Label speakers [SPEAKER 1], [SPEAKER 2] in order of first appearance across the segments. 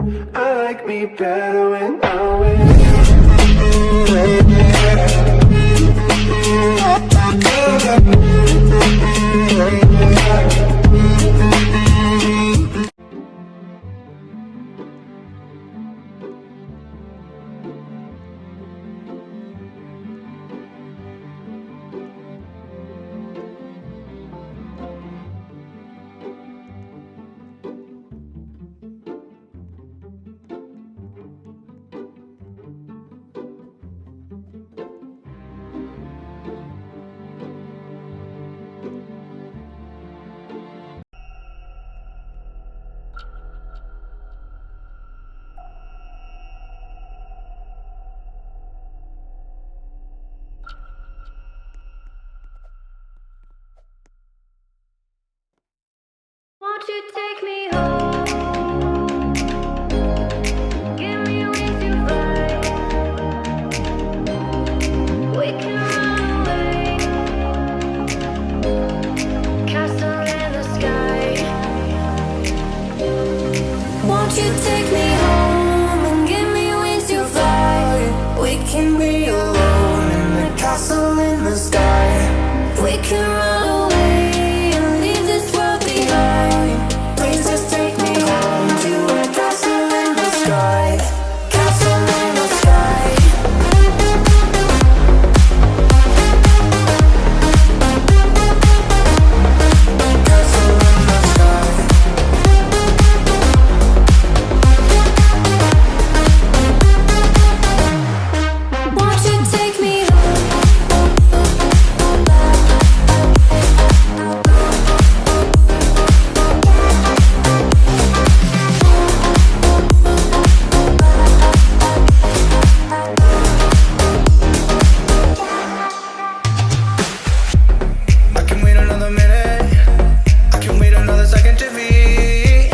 [SPEAKER 1] I like me better when I'm with you.
[SPEAKER 2] Won't you take me home? Give me wings to fly. We can run away. Castle in the sky. Won't you take me home and give me wings to fly? We can be alone in the castle in the sky. We can run away and leave this world behind. Please just take me home to a castle in the sky. Castle in the sky. Castle in the sky. Won't you take me home?
[SPEAKER 3] I can wait another minute. I can wait another second to be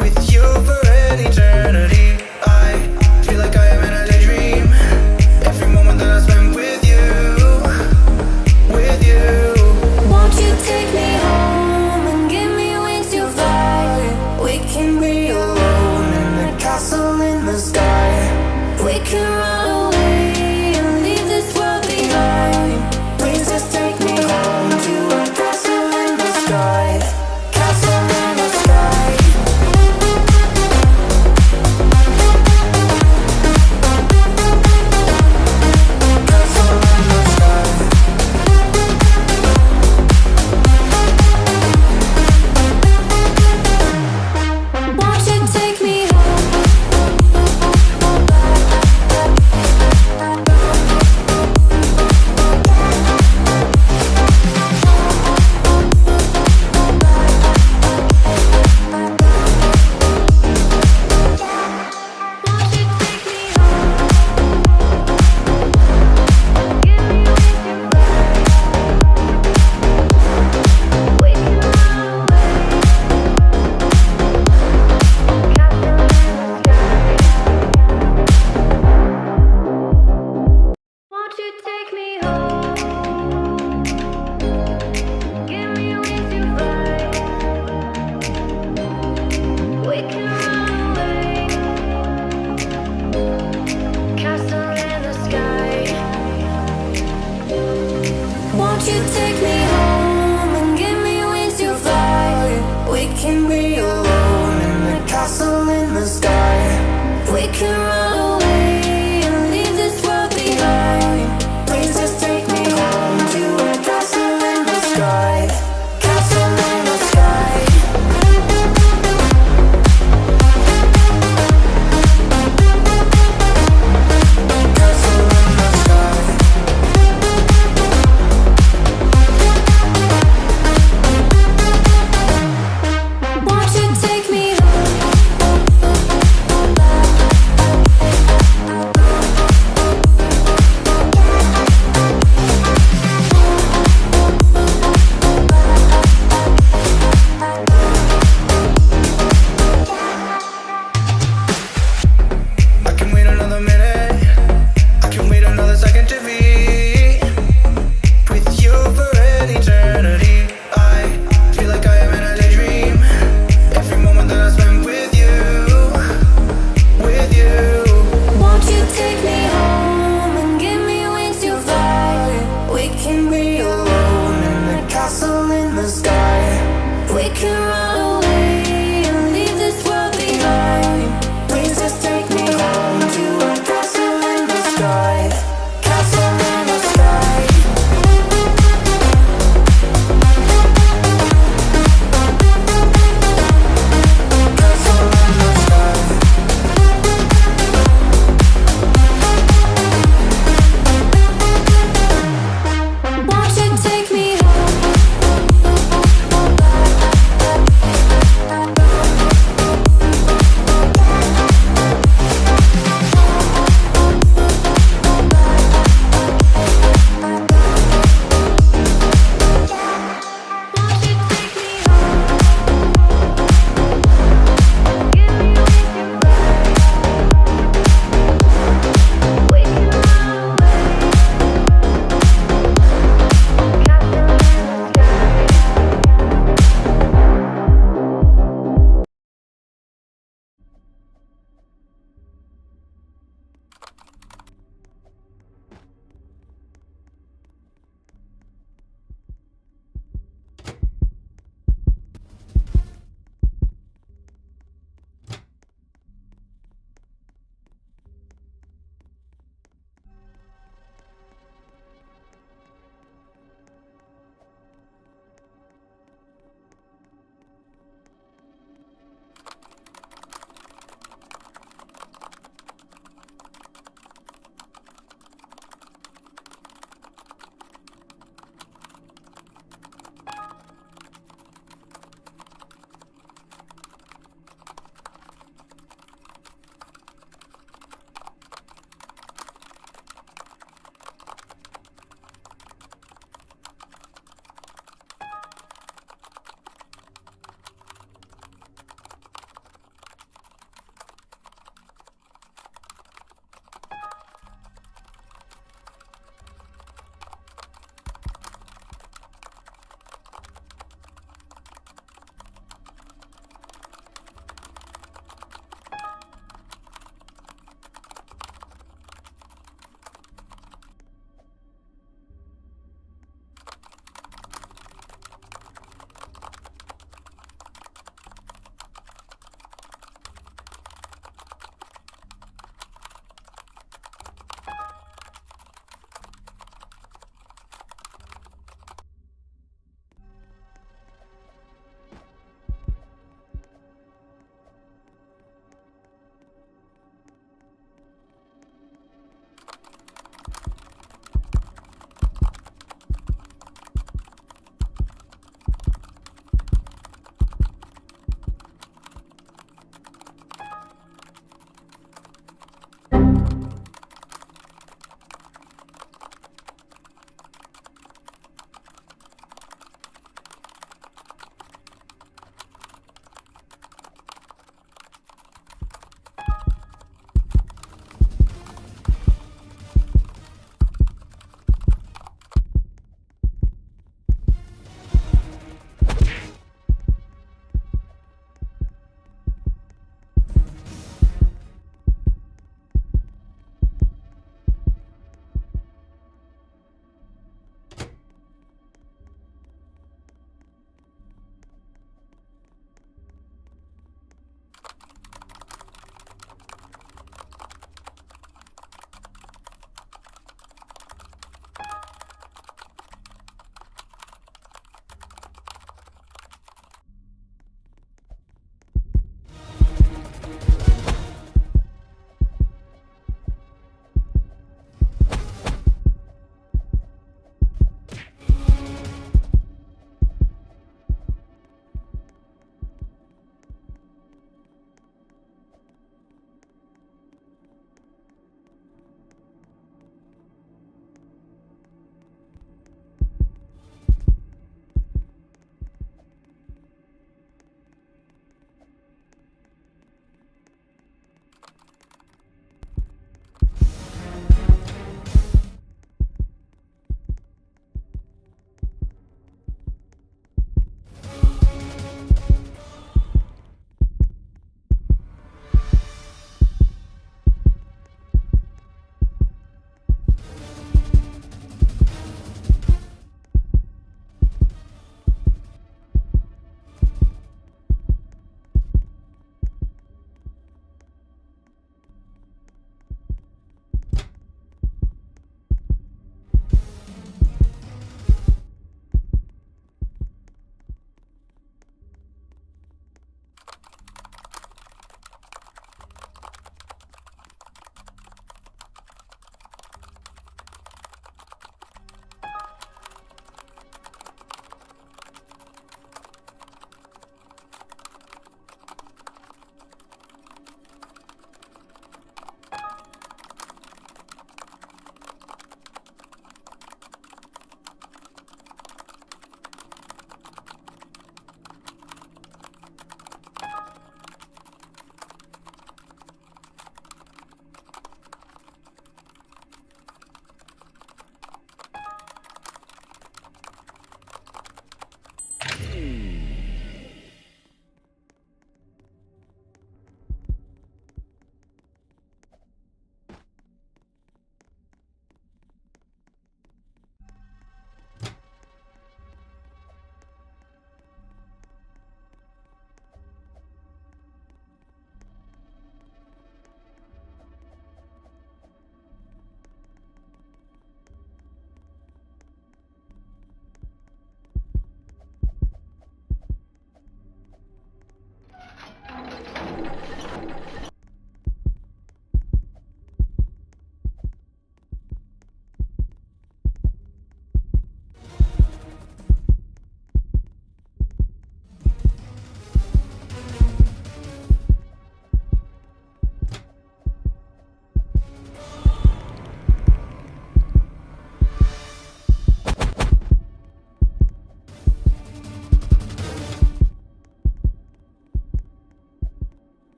[SPEAKER 3] with you for an eternity. I feel like I am in a daydream. Every moment that I spend with you, with you.
[SPEAKER 2] Won't you take me home and give me wings to fly? We can be alone in the castle in the sky. We can run away and leave this world behind. Please just take me home to a castle in the sky. Castle in the sky. Castle in the sky. Won't you take me home? Won't you take me home? Give me wings to fly. We can run away. Castle in the sky. Won't you take me home? Give me wings to fly. We can run away. Castle in the sky. Won't you take me home and give me wings to fly? We can be alone in the castle in the sky. We can run